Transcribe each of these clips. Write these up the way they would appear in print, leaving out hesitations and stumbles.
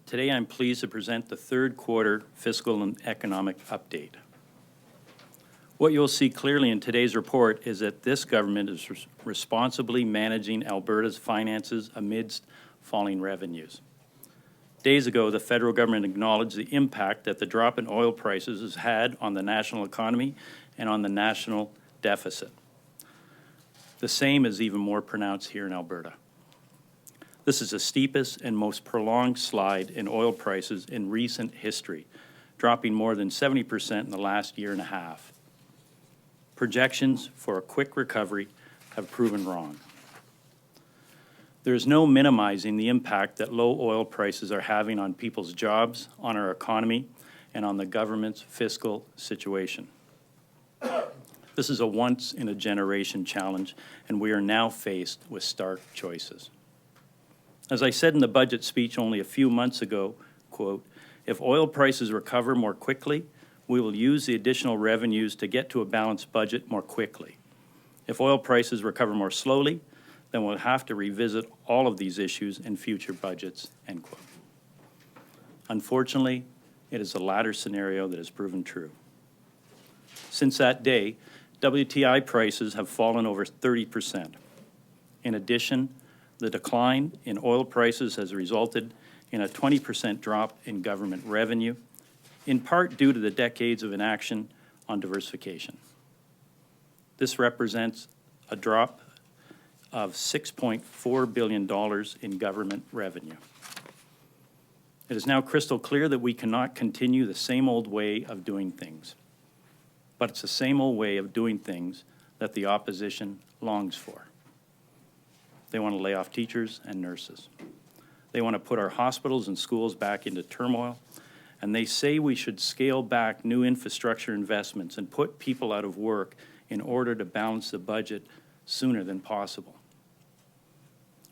Today I'm pleased to present the third quarter fiscal and economic update. What you'll see clearly in today's report is that this government is responsibly managing Alberta's finances amidst falling revenues. Days ago, the federal government acknowledged the impact that the drop in oil prices has had on the national economy and on the national deficit. The same is even more pronounced here in Alberta. This is the steepest and most prolonged slide in oil prices in recent history, dropping more than 70% in the last year and a half. Projections for a quick recovery have proven wrong. There is no minimizing the impact that low oil prices are having on people's jobs, on our economy, and on the government's fiscal situation. This is a once-in-a-generation challenge, and we are now faced with stark choices. As I said in the budget speech only a few months ago, quote, "If oil prices recover more quickly, we will use the additional revenues to get to a balanced budget more quickly. If oil prices recover more slowly, then we'll have to revisit all of these issues in future budgets," end quote. Unfortunately, it is the latter scenario that has proven true. Since that day, WTI prices have fallen over 30%. In addition, the decline in oil prices has resulted in a 20% drop in government revenue, in part due to the decades of inaction on diversification. This represents a drop of $6.4 billion in government revenue. It is now crystal clear that we cannot continue the same old way of doing things. But it's the same old way of doing things that the opposition longs for. They want to lay off teachers and nurses. They want to put our hospitals and schools back into turmoil, and they say we should scale back new infrastructure investments and put people out of work in order to balance the budget sooner than possible.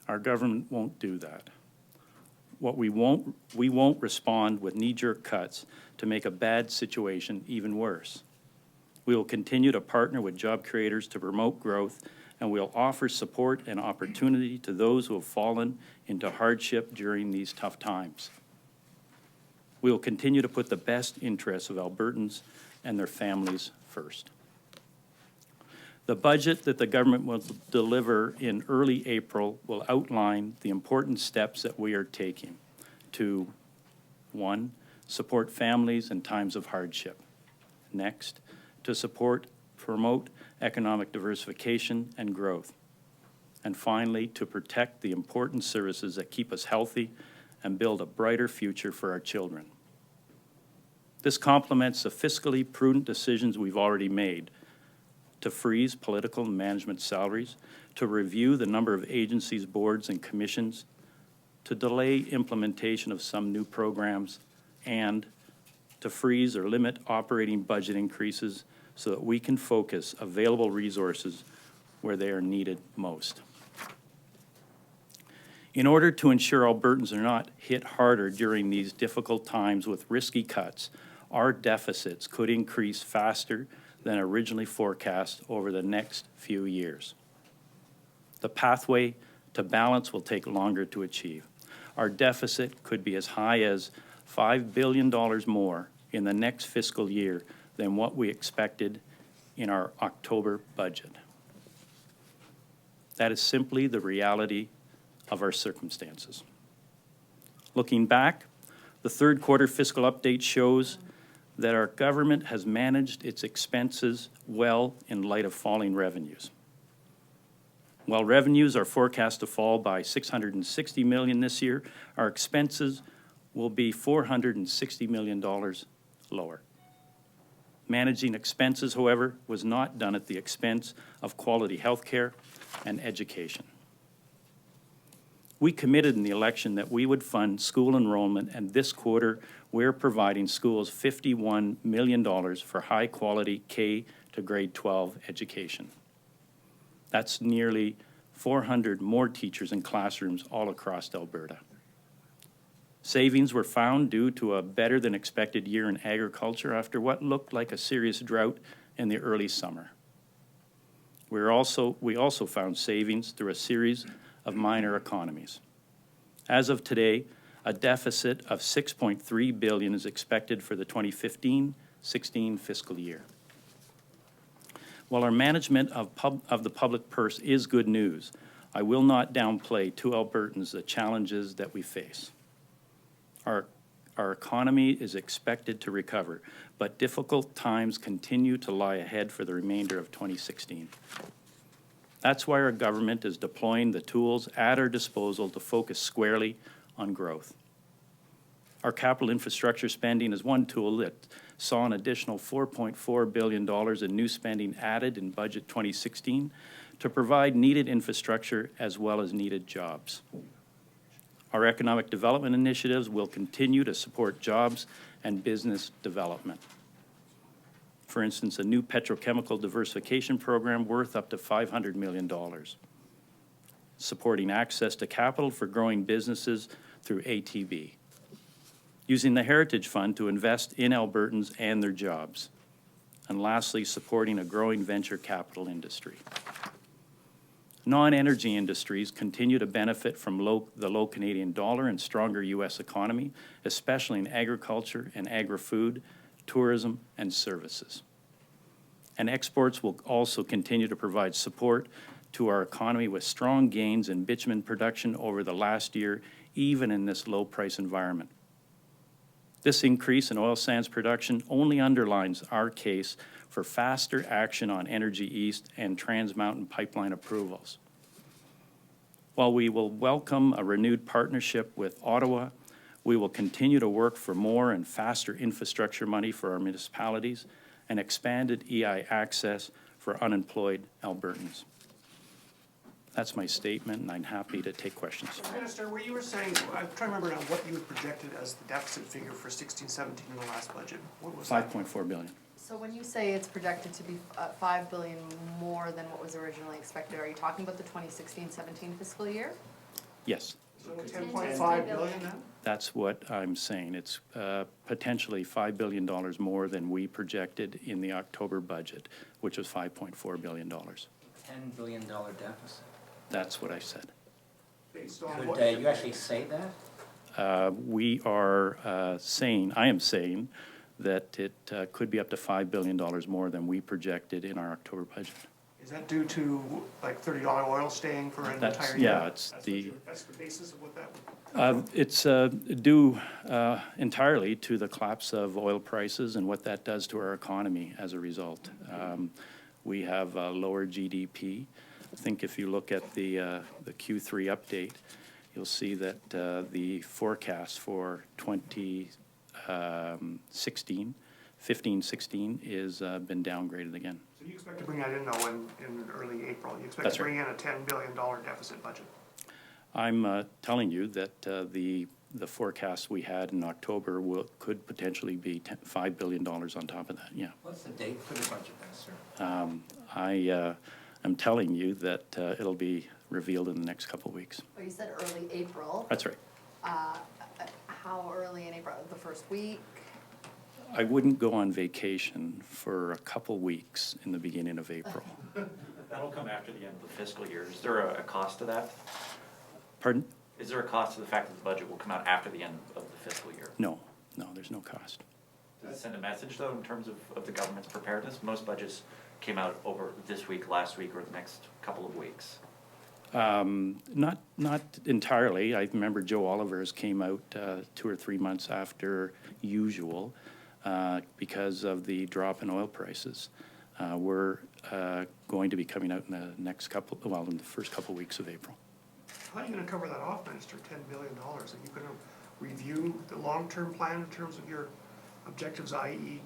Our government won't do that. We won't respond with knee-jerk cuts to make a bad situation even worse. We will continue to partner with job creators to promote growth, and we'll offer support and opportunity to those who have fallen into hardship during these tough times. We will continue to put the best interests of Albertans and their families first. The budget that the government will deliver in early April will outline the important steps that we are taking to, 1, support families in times of hardship. Next, to promote economic diversification and growth. And finally, to protect the important services that keep us healthy and build a brighter future for our children. This complements the fiscally prudent decisions we've already made to freeze political and management salaries, to review the number of agencies, boards, and commissions, to delay implementation of some new programs, and to freeze or limit operating budget increases so that we can focus available resources where they are needed most. In order to ensure Albertans are not hit harder during these difficult times with risky cuts, our deficits could increase faster than originally forecast over the next few years. The pathway to balance will take longer to achieve. Our deficit could be as high as $5 billion more in the next fiscal year than what we expected in our October budget. That is simply the reality of our circumstances. Looking back, the third quarter fiscal update shows that our government has managed its expenses well in light of falling revenues. While revenues are forecast to fall by $660 million this year, our expenses will be $460 million lower. Managing expenses, however, was not done at the expense of quality health care and education. We committed in the election that we would fund school enrollment, and this quarter we're providing schools $51 million for high-quality K to grade 12 education. That's nearly 400 more teachers in classrooms all across Alberta. Savings were found due to a better-than-expected year in agriculture after what looked like a serious drought in the early summer. We also found savings through a series of minor economies. As of today, A deficit of $6.3 billion is expected for the 2015-16 fiscal year. While our management of the public purse is good news, I will not downplay to Albertans the challenges that we face. Our economy is expected to recover, but difficult times continue to lie ahead for the remainder of 2016. That's why our government is deploying the tools at our disposal to focus squarely on growth. Our capital infrastructure spending is one tool that saw an additional $4.4 billion in new spending added in budget 2016 to provide needed infrastructure as well as needed jobs. Our economic development initiatives will continue to support jobs and business development. For instance, a new petrochemical diversification program worth up to $500 million, supporting access to capital for growing businesses through ATB, using the Heritage Fund to invest in Albertans and their jobs, and lastly, supporting a growing venture capital industry. Non-energy industries continue to benefit from the low Canadian dollar and stronger U.S. economy, especially in agriculture and agri-food, tourism, and services. And exports will also continue to provide support to our economy with strong gains in bitumen production over the last year, even in this low-price environment. This increase in oil sands production only underlines our case for faster action on Energy East and Trans Mountain pipeline approvals. While we will welcome a renewed partnership with Ottawa, we will continue to work for more and faster infrastructure money for our municipalities and expanded EI access for unemployed Albertans. That's my statement, and I'm happy to take questions. Minister, where you were saying, I'm trying to remember now what you had projected as the deficit figure for 16-17 in the last budget. What was that? $5.4 billion. So when you say it's projected to be $5 billion more than what was originally expected, are you talking about the 2016-17 fiscal year? Yes. So 10.5 billion then? That's what I'm saying. It's potentially $5 billion more than we projected in the October budget, which was $5.4 billion. $10 billion deficit. That's what I said. Based on Could what? you actually say that? We are I am saying that it could be up to $5 billion more than we projected in our October budget. Is that due to like $30 oil staying for an That's, entire year? yeah, it's That's the, that's the basis of what that would? it's due entirely to the collapse of oil prices and what that does to our economy as a result. We have lower GDP. I think if you look at the Q3 update, you'll see that the forecast for 15-16 is been downgraded again. So you expect to bring that in though in early April? You expect That's to bring in a $10 billion deficit budget? I'm telling you that the forecast we had in October could potentially be $5 billion on top of that, yeah. What's the date for the budget then, sir? I'm telling you that it'll be revealed in the next couple of weeks. Oh, you said early April. That's right. How early in April? The first week? I wouldn't go on vacation for a couple weeks in the beginning of April. That'll come after the end of the fiscal year. Is there a cost to that? Pardon? Is there a cost to the fact that the budget will come out after the end of the fiscal year? No, there's no cost. Does it send a message, though, in terms of the government's preparedness? Most budgets came out over this week, last week, or the next couple of weeks. Not entirely. I remember Joe Oliver's came out 2 or 3 months after usual because of the drop in oil prices. We're going to be coming out in the next in the first couple weeks of April. How are you going to cover that off, Minister, $10 billion? Are you going to review the long-term plan in terms of your objectives, i.e.,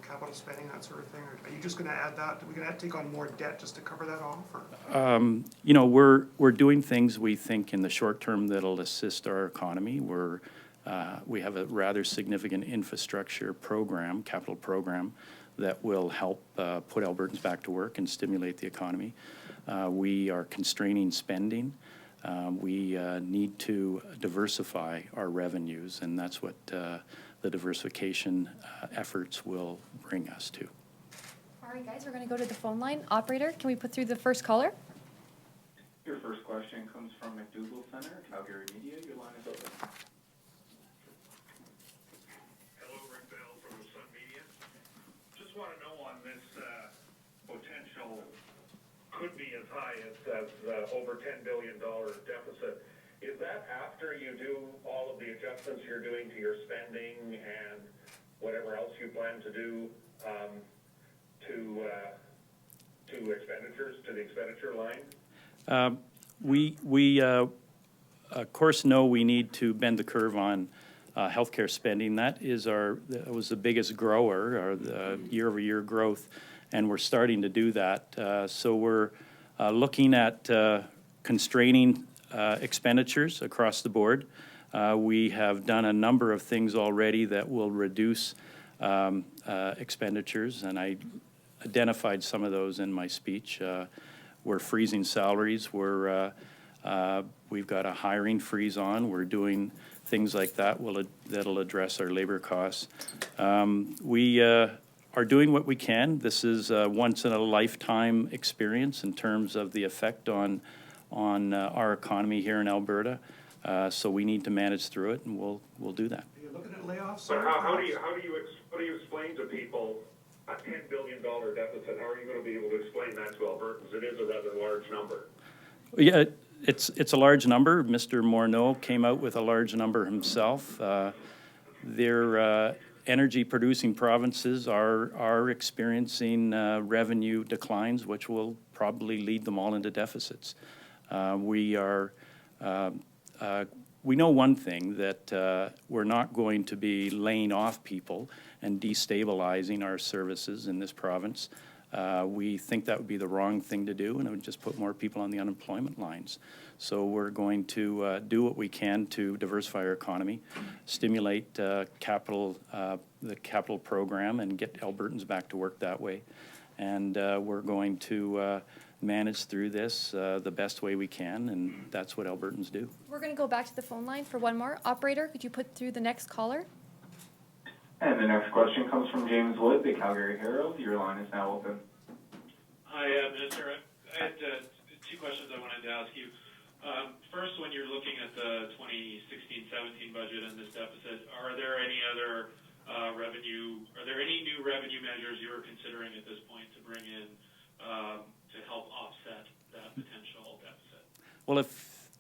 capital spending, that sort of thing? Or are you just going to add that? Are we going to take on more debt just to cover that off? Or? We're doing things we think in the short term that'll assist our economy. We have a rather significant infrastructure program, capital program, that will help put Albertans back to work and stimulate the economy. We are constraining spending. We need to diversify our revenues, and that's what the diversification efforts will bring us to. All right, guys, we're going to go to the phone line. Operator, can we put through the first caller? Your first question comes from McDougall Center, Calgary Media. Your line is open. high, it says over $10 billion deficit. Is that after you do all of the adjustments you're doing to your spending and whatever else you plan to do to expenditures, to the expenditure line? We of course, know we need to bend the curve on healthcare spending. That was the biggest grower, or the year-over-year growth, and we're starting to do that. So we're looking at constraining expenditures across the board. We have done a number of things already that will reduce expenditures, and I identified some of those in my speech. We're freezing salaries. We've got a hiring freeze on. We're doing things like that that'll address our labor costs. We are doing what we can. This is a once-in-a-lifetime experience in terms of the effect on our economy here in Alberta. So we need to manage through it, and we'll do that. Are you looking at layoffs? But how do you explain to people a $10 billion deficit? How are you going to be able to explain that to Albertans? It is a rather large number. Yeah, it's a large number. Mr. Morneau came out with a large number himself. Their energy-producing provinces are experiencing revenue declines, which will probably lead them all into deficits. We know one thing, that we're not going to be laying off people and destabilizing our services in this province. We think that would be the wrong thing to do, and it would just put more people on the unemployment lines. So we're going to do what we can to diversify our economy, stimulate the capital program, and get Albertans back to work that way. And we're going to manage through this the best way we can, and that's what Albertans do. We're going to go back to the phone line for one more. Operator, could you put through the next caller? And the next question comes from James Wood, the Calgary Herald. Your line is now open. Hi, Minister. I had two questions I wanted to ask you. First, when you're looking at the 2016-17 budget and this deficit, are there any other new revenue measures you are considering at this point to bring in to help offset that potential deficit? Well, if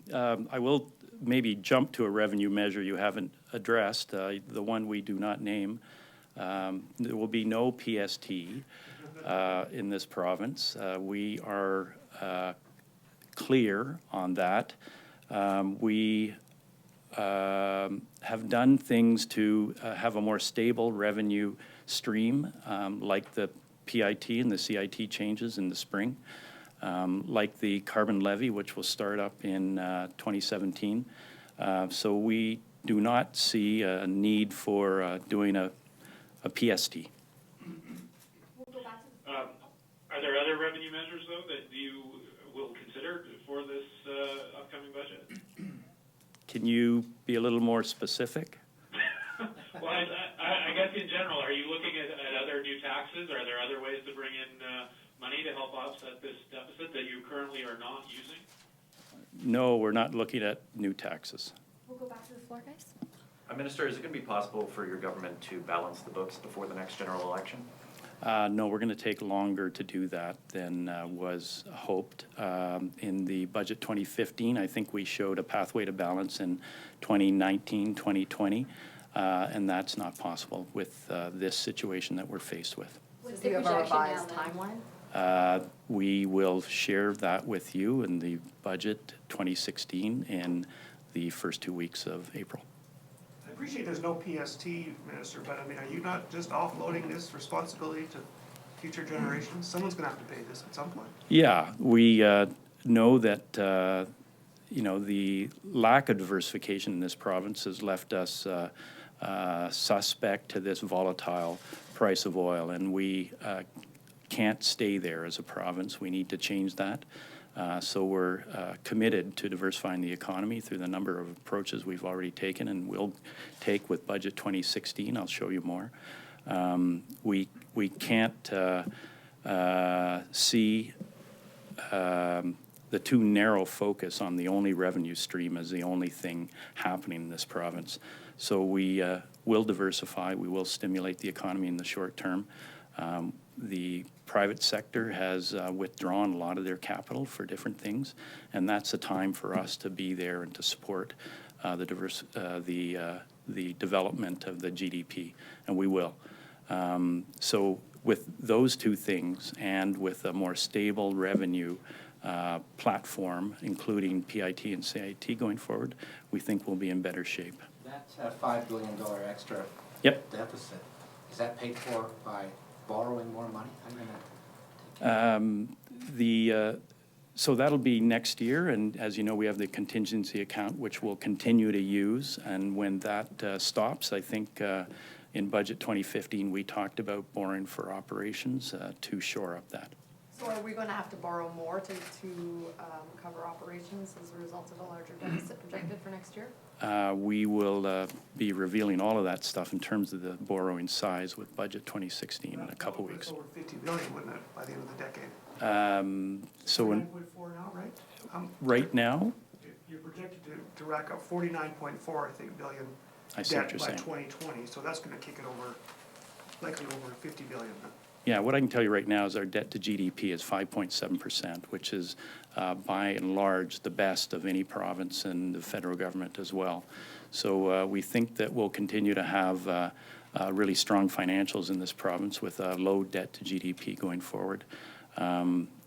I will maybe jump to a revenue measure you haven't addressed, the one we do not name. There will be no PST in this province. We are clear on that. We have done things to have a more stable revenue stream, like the PIT and the CIT changes in the spring, like the carbon levy, which will start up in 2017. So we do not see a need for doing a PST. Are there other revenue measures, though, that you will consider for this upcoming budget? Can you be a little more specific? Well, I guess in general, are you looking at other new taxes? Are there other ways to bring in money to help offset this deficit that you currently are not using? No, we're not looking at new taxes. We'll go back to the floor, guys. Minister, is it going to be possible for your government to balance the books before the next general election? No, we're going to take longer to do that than was hoped. In the budget 2015, I think we showed a pathway to balance in 2019, 2020, and that's not possible with this situation that we're faced with. Does he have a revised timeline? We will share that with you in the budget 2016 in the first 2 weeks of April. I appreciate there's no PST, Minister, but I mean, are you not just offloading this responsibility to future generations? Someone's going to have to pay this at some point. Yeah, we know that the lack of diversification in this province has left us suspect to this volatile price of oil, and we can't stay there as a province. We need to change that. So we're committed to diversifying the economy through the number of approaches we've already taken and will take with Budget 2016. I'll show you more. We can't see the too narrow focus on the only revenue stream as the only thing happening in this province. So we will diversify. We will stimulate the economy in the short term. The private sector has withdrawn a lot of their capital for different things, and that's a time for us to be there and to support the development of the GDP, and we will. So with those two things and with a more stable revenue platform, including PIT and CIT going forward, we think we'll be in better shape. That $5 billion extra Yep. deficit, is that paid for by borrowing more money? How do you gonna So that'll be next year, and as you know, we have the contingency account, which we'll continue to use, and when that stops, I think in budget 2015, we talked about borrowing for operations to shore up that. So are we gonna have to borrow more to cover operations as a result of a larger deficit projected for next year? We will be revealing all of that stuff in terms of the borrowing size with budget 2016 in a couple weeks. It's over 50 billion, wouldn't it, by the end of the decade? So when, 49.4 now, right? right now, You're projected to rack up 49.4, I think, billion I see what debt you're by saying. 2020, so that's gonna kick it over, likely over 50 billion. Yeah, what I can tell you right now is our debt to GDP is 5.7%, which is by and large the best of any province and the federal government as well. So we think that we'll continue to have really strong financials in this province with a low debt to GDP going forward.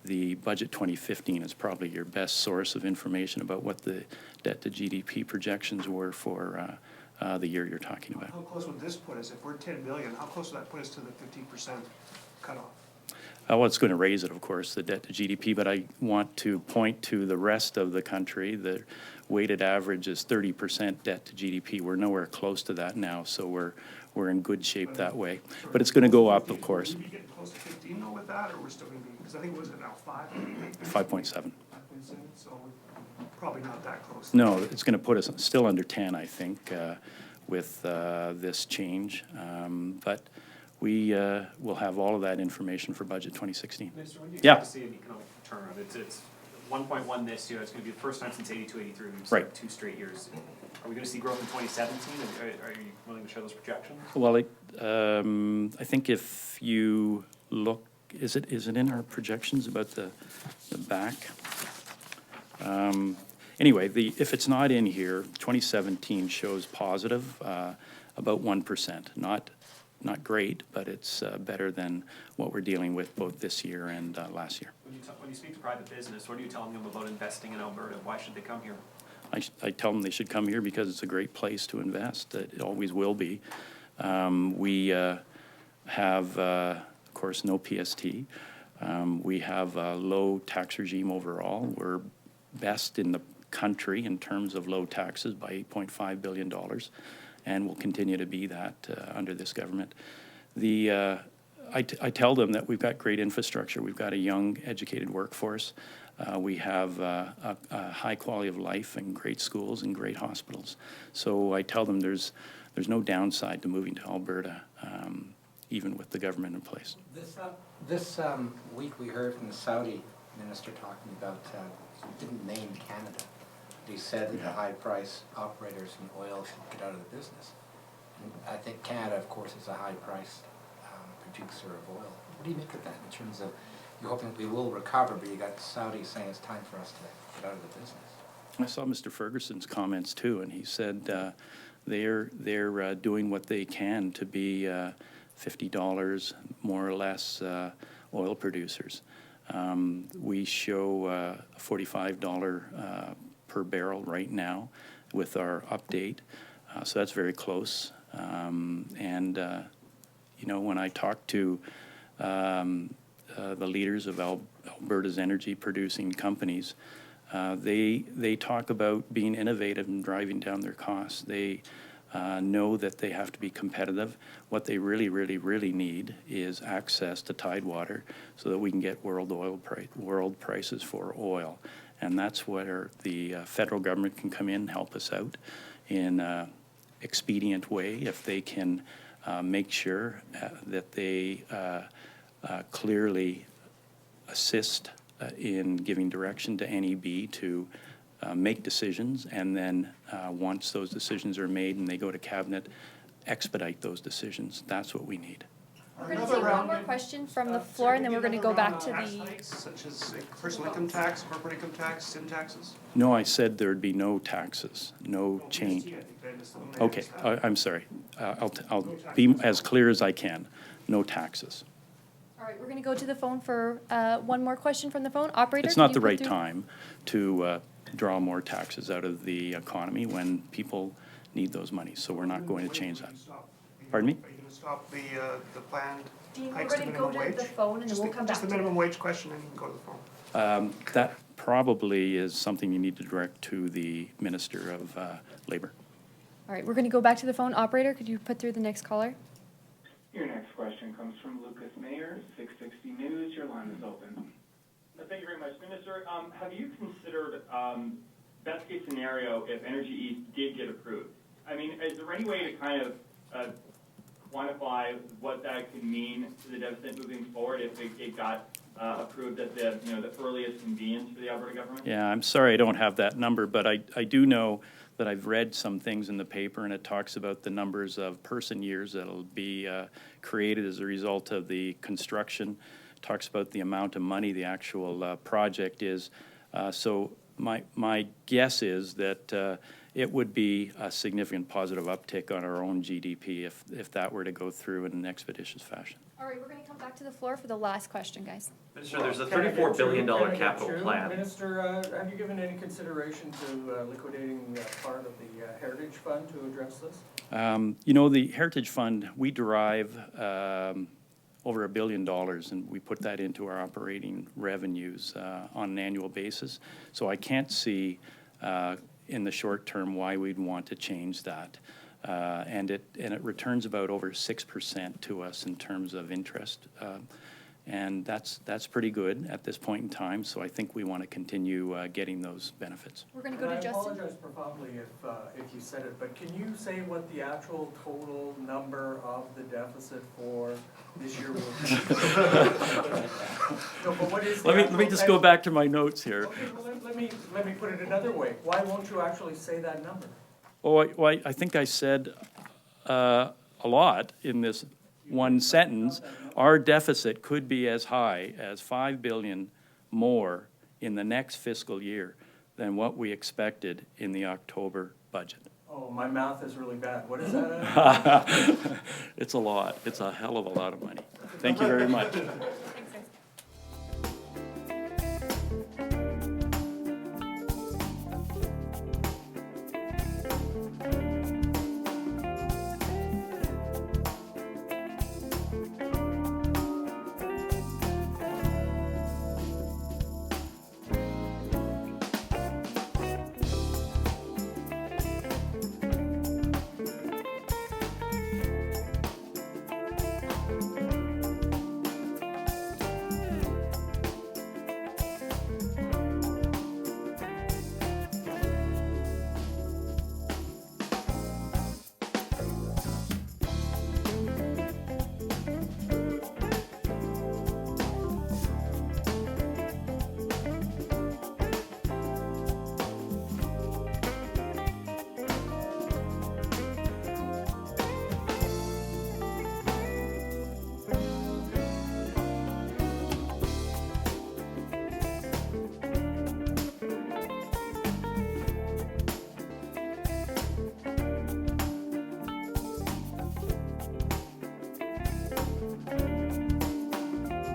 The budget 2015 is probably your best source of information about what the debt to GDP projections were for the year you're talking about. How close would this put us? If we're 10 billion, how close would that put us to the 50% cutoff? Well, it's going to raise it, of course, the debt to GDP, but I want to point to the rest of the country. The weighted average is 30% debt to GDP. We're nowhere close to that now, so we're in good shape that way. But it's going to go up, of course. Would we be getting close to 15 though with that, or we're still gonna be, because I think, was it now 5? 5.7. 5.7, so we're probably not that close. No, it's going to put us still under 10, I think, with this change. But we will have all of that information for budget 2016. Minister, when do you Yeah. expect to see an economic turnaround? It's 1.1 this year, it's gonna be the first time since 82, 83, we've Right. seen 2 straight years. Are we gonna see growth in 2017, and are you willing to share those projections? Well, I think if you look, is it in our projections about the back? Anyway, if it's not in here, 2017 shows positive, about 1%. Not great, but it's better than what we're dealing with both this year and last year. When you speak to private business, what are you telling them about investing in Alberta? Why should they come here? I tell them they should come here because it's a great place to invest. It always will be. We have, of course, no PST. We have a low tax regime overall. We're best in the country in terms of low taxes by $8.5 billion, and will continue to be that under this government. I tell them that we've got great infrastructure. We've got a young, educated workforce. We have a high quality of life and great schools and great hospitals. So I tell them there's no downside to moving to Alberta, even with the government in place. This week we heard from the Saudi minister talking about, he didn't name Canada. He said that the high price operators in oil should get out of the business. And I think Canada, of course, is a high price producer of oil. What do you make of that in terms of, you're hoping we will recover, but you got Saudi saying it's time for us to get out of the business? I saw Mr. Ferguson's comments too, and he said they're doing what they can to be $50 more or less oil producers. We show $45 per barrel right now with our update, so that's very close. You know, when I talk to the leaders of Alberta's energy producing companies, they talk about being innovative and driving down their costs. They know that they have to be competitive. What they really need is access to tidewater so that we can get world prices for oil. And that's where the federal government can come in and help us out in an expedient way if they can make sure that they clearly assist in giving direction to NEB to make decisions, and then once those decisions are made and they go to cabinet, expedite those decisions. That's what we need. We're gonna take one more question from the floor, and then we're gonna go back to Tax the, hikes, such as like, personal income tax, corporate income tax, sin taxes? No, I said there'd be no taxes, no change. I think I missed the one. I Okay, missed that. I'm sorry. I'll be as clear as I can. No taxes. all right, we're gonna go to the phone for one more question from the phone. Operator? It's can not you the put right through- time to draw more taxes out of the economy when people need those monies, so we're not going to change that. Pardon me? Are you gonna stop the planned Dean, we're hikes to gonna minimum go wage? to the phone and then Just we'll the- come back Just the to minimum it. wage question, and you can go to the phone. That probably is something you need to direct to the Minister of Labour. All right, we're gonna go back to the phone. Operator, could you put through the next caller? Your next question comes from Lucas Mayer, 660 News. Your line is open. Thank you very much. Minister, have you considered best case scenario if Energy East did get approved? I mean, is there any way to kind of quantify what that could mean to the deficit moving forward if it got approved at the earliest convenience for the Alberta government? Yeah, I'm sorry I don't have that number, but I do know that I've read some things in the paper, and it talks about the numbers of person years that'll be created as a result of the construction. Talks about the amount of money the actual project is. So my guess is that it would be a significant positive uptick on our own GDP if that were to go through in an expeditious fashion. All right, we're gonna come back to the floor for the last question, guys. Minister, there's a Can I get $34 billion through? Can I get capital through? plan. Minister, have you given any consideration to liquidating part of the Heritage Fund to address this? The Heritage Fund, we derive over $1 billion, and we put that into our operating revenues on an annual basis. So I can't see in the short term why we'd want to change that. And it returns about over 6% to us in terms of interest. And that's pretty good at this point in time, so I think we want to continue getting those benefits. We're gonna go to I Justin. apologize profoundly if you said it, but can you say what the actual total number of the deficit for this year will be? No, but what is the Let me just go actual- back to my notes here. Okay, well, let me put it another way. Why won't you actually say that number? Oh, I think I said a lot in this one sentence. Our deficit could be as high as $5 billion more in the next fiscal year than what we expected in the October budget. Oh, my math is really bad. What is that? It's a lot. It's a hell of a lot of money. Thank you very much.